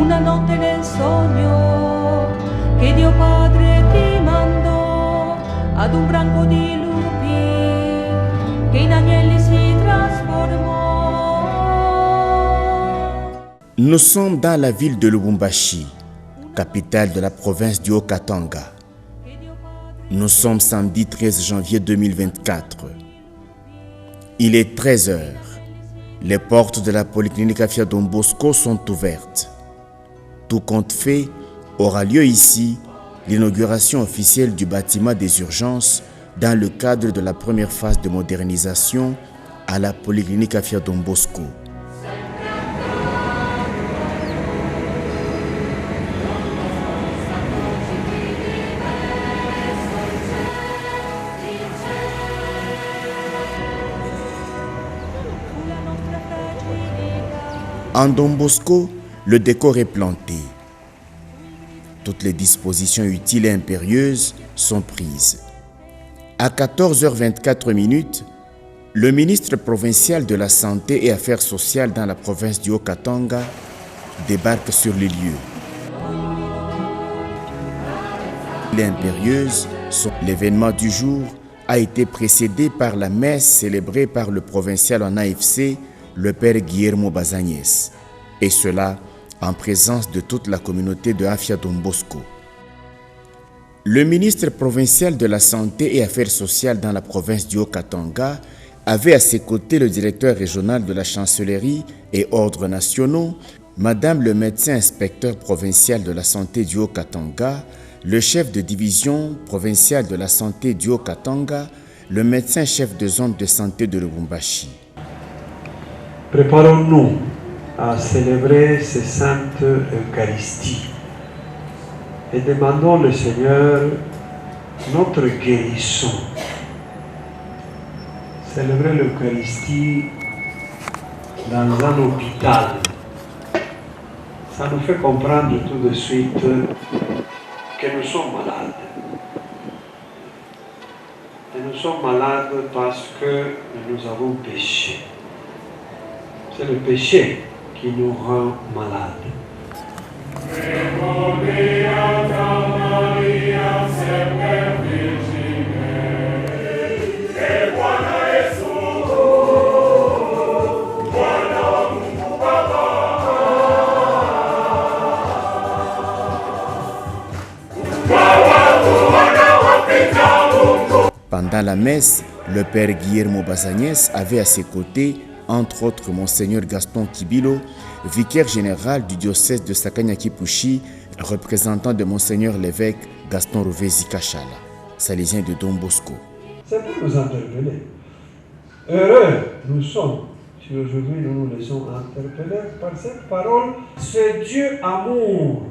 una notte nel sogno che Dio Padre ti mandò ad un branco di lupi che in agnelli si trasformò. Nous sommes dans la ville de Lubumbashi, capitale de la province du Haut-Katanga. Nous sommes samedi 13 janvier 2024. Il est 13 heures. Les portes de la polyclinique Afia Don Bosco sont ouvertes. Tout compte fait, aura lieu ici l'inauguration officielle du bâtiment des urgences dans le cadre de la première phase de modernisation à la polyclinique Afia Don Bosco. En Don Bosco, le décor est planté. Toutes les dispositions utiles et impérieuses sont prises. À 14h24, le ministre provincial de la Santé et Affaires sociales dans la province du Haut-Katanga débarque sur les lieux. Les impérieuses sont l'événement du jour a été précédé par la messe célébrée par le provincial en AFC, le père Guillermo Bazagnès, et cela en présence de toute la communauté de Afia Don Bosco. Le ministre provincial de la Santé et Affaires sociales dans la province du Haut-Katanga avait à ses côtés le directeur régional de la chancellerie et ordres nationaux, Madame le médecin inspecteur provincial de la santé du Haut-Katanga, le chef de division provincial de la santé du Haut-Katanga, le médecin chef de zone de santé de Lubumbashi. Préparons-nous à célébrer cette sainte Eucharistie et demandons le Seigneur notre guérison. Célébrer l'Eucharistie dans un hôpital, ça nous fait comprendre tout de suite que nous sommes malades. Et nous sommes malades parce que nous avons péché. C'est le péché qui nous rend malades. Pendant la messe, le père Guillermo Bazagnès avait à ses côtés, entre autres, Monseigneur Gaston Kibilo, vicaire général du diocèse de Sakanya-Kipushi, représentant de Monseigneur l'évêque Gaston Rovezi Kachala, salésien de Don Bosco. C'est pour nous interpeller. Heureux nous sommes si aujourd'hui nous nous laissons interpeller par cette parole. Ce Dieu amour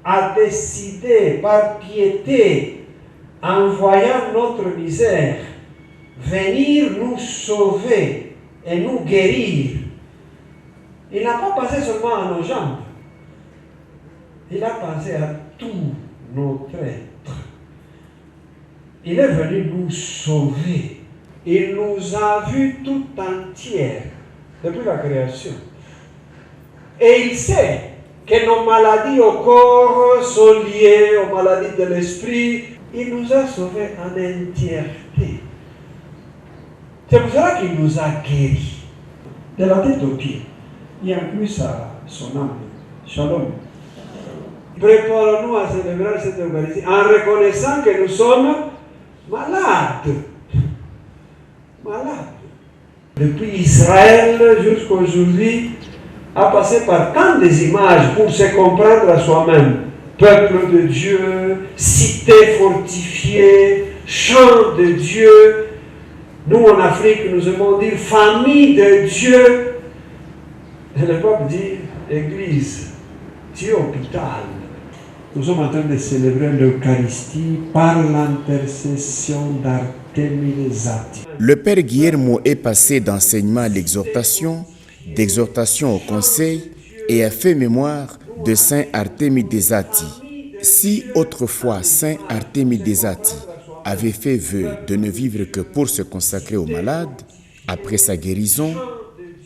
a décidé par piété, en voyant notre misère, venir nous sauver et nous guérir. Il n'a pas pensé seulement à nos jambes, il a pensé à tout notre être. Il est venu nous sauver. Il nous a vus tout entière depuis la création. Et il sait que nos maladies au corps sont liées aux maladies de l'esprit. Il nous a sauvés en entièreté. C'est pour cela qu'il nous a guéris. De la tête aux pieds. Il inclut son âme. Shalom. Préparons-nous à célébrer cette Eucharistie en reconnaissant que nous sommes malades. Malades. Depuis Israël jusqu'à aujourd'hui, a passé par tant des images pour se comprendre à soi-même. Peuple de Dieu, cité fortifiée, champ de Dieu. Nous en Afrique, nous aimons dire famille de Dieu. Et le pape dit église, Dieu hôpital. Nous sommes en train de célébrer l'Eucharistie par l'intercession d'Artémis Zati. Le père Guillermo est passé d'enseignement à l'exhortation, d'exhortation au conseil et a fait mémoire de Saint Artémis Zati. Si autrefois Saint Artémis Zati avait fait vœu de ne vivre que pour se consacrer aux malades, après sa guérison,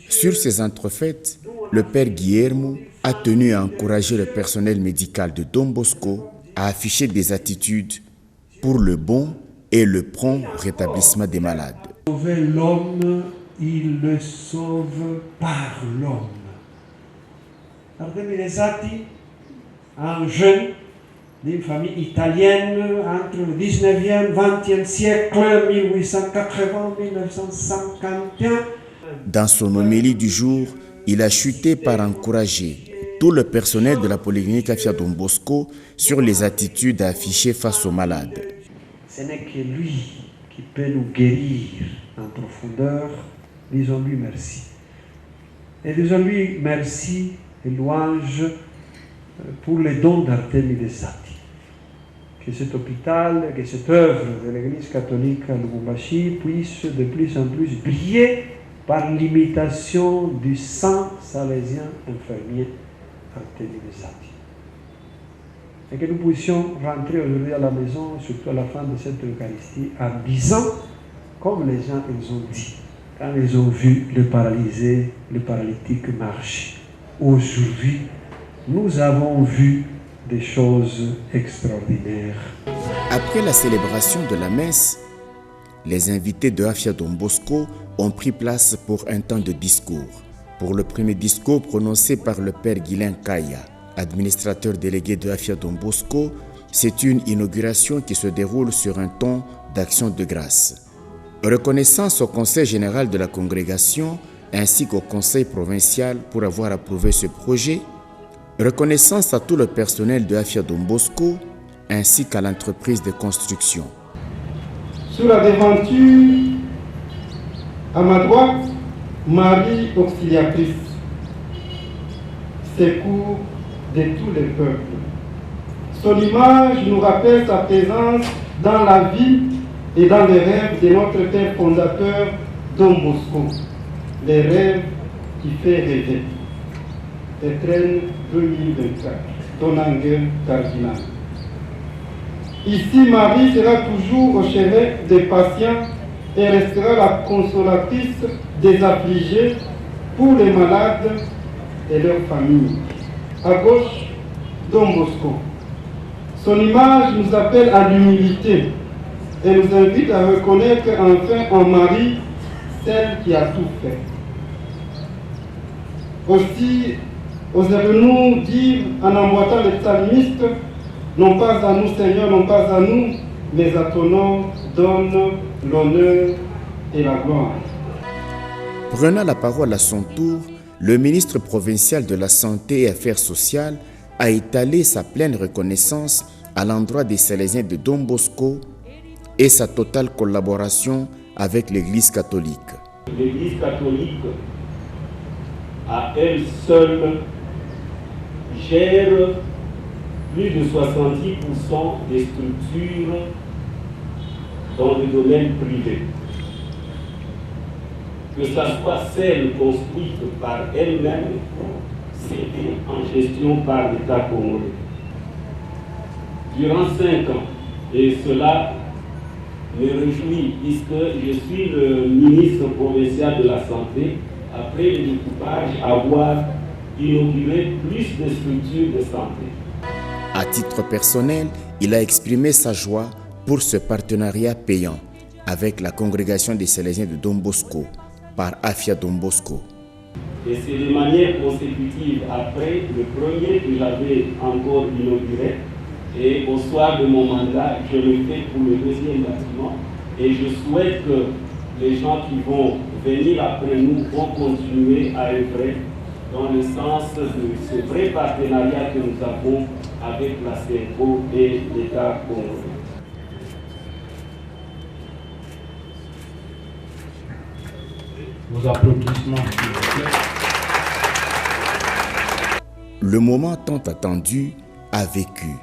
sur ces entrefaites, le père Guillermo a tenu à encourager le personnel médical de Don Bosco à afficher des attitudes pour le bon et le prompt rétablissement des malades. Sauver l'homme, il le sauve par l'homme. Artemide Satti, un jeune d'une famille italienne entre le 19e et 20e siècle, 1880-1951. Dans son homélie du jour, il a chuté par encourager tout le personnel de la Polyclinique Afia Don Bosco sur les attitudes à afficher face aux malades. Ce n'est que lui qui peut nous guérir en profondeur. Disons-lui merci. Et disons-lui merci et louange pour les dons d'Artemide Satti. Que cet hôpital, que cette œuvre de l'Église catholique à Lubumbashi puisse de plus en plus briller par l'imitation du saint salésien infirmier Artemide Satti. Et que nous puissions rentrer aujourd'hui à la maison, surtout à la fin de cette Eucharistie, en disant, comme les gens ils ont dit, quand ils ont vu le paralysé, le paralytique marcher. Aujourd'hui, nous avons vu des choses extraordinaires. Après la célébration de la messe, les invités de Afia Don Bosco ont pris place pour un temps de discours. Pour le premier discours prononcé par le père Guilain Kaya, administrateur délégué de Afia Don Bosco, c'est une inauguration qui se déroule sur un ton d'action de grâce. Reconnaissance au Conseil général de la congrégation ainsi qu'au Conseil provincial pour avoir approuvé ce projet. Reconnaissance à tout le personnel de Afia Don Bosco ainsi qu'à l'entreprise de construction. Sur la devanture, à ma droite, Marie Auxiliatrice, secours de tous les peuples. Son image nous rappelle sa présence dans la vie et dans les rêves de notre père fondateur Don Bosco, les rêves qui font rêver. Étrennes 2024, Don Angel Cardinal. Ici, Marie sera toujours au chevet des patients et restera la consolatrice des affligés pour les malades et leurs familles. À gauche, Don Bosco. Son image nous appelle à l'humilité et nous invite à reconnaître enfin en Marie celle qui a tout fait. Aussi, oserons-nous dire en emboîtant les psalmistes, non pas à nous Seigneur, non pas à nous, mais à ton nom donne l'honneur et la gloire. Prenant la parole à son tour, le ministre provincial de la Santé et Affaires sociales a étalé sa pleine reconnaissance à l'endroit des Salésiens de Don Bosco et sa totale collaboration avec l'Église catholique. L'Église catholique, à elle seule, gère plus de 70% des structures dans le domaine privé. Que ce soit celle construite par elle-même, cédée en gestion par l'État congolais. Durant 5 ans, et cela me réjouit puisque je suis le ministre provincial de la Santé, après le découpage, avoir inauguré plus de structures de santé. À titre personnel, il a exprimé sa joie pour ce partenariat payant avec la congrégation des Salésiens de Don Bosco par Afia Don Bosco. Et c'est de manière consécutive après le premier que j'avais encore inauguré. Et au soir de mon mandat, je le fais pour le deuxième bâtiment. Et je souhaite que les gens qui vont venir après nous vont continuer à œuvrer dans le sens de ce vrai partenariat que nous avons avec la CEPO et l'État congolais. Vos applaudissements, s'il vous plaît. Le moment tant attendu a vécu.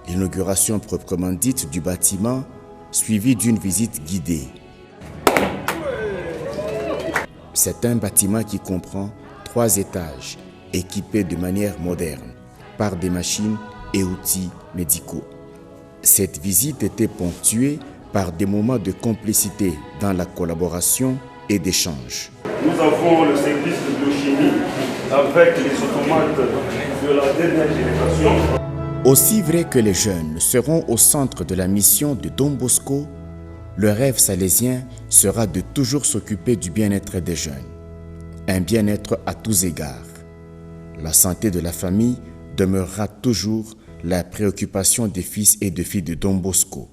L'inauguration proprement dite du bâtiment, suivie d'une visite guidée. C'est un bâtiment qui comprend 3 étages, équipés de manière moderne, par des machines et outils médicaux. Cette visite était ponctuée par des moments de complicité dans la collaboration et d'échange. Nous avons le service de biochimie avec les automates de la dernière génération. Aussi vrai que les jeunes seront au centre de la mission de Don Bosco, le rêve salésien sera de toujours s'occuper du bien-être des jeunes. Un bien-être à tous égards. La santé de la famille demeurera toujours la préoccupation des fils et de filles de Don Bosco.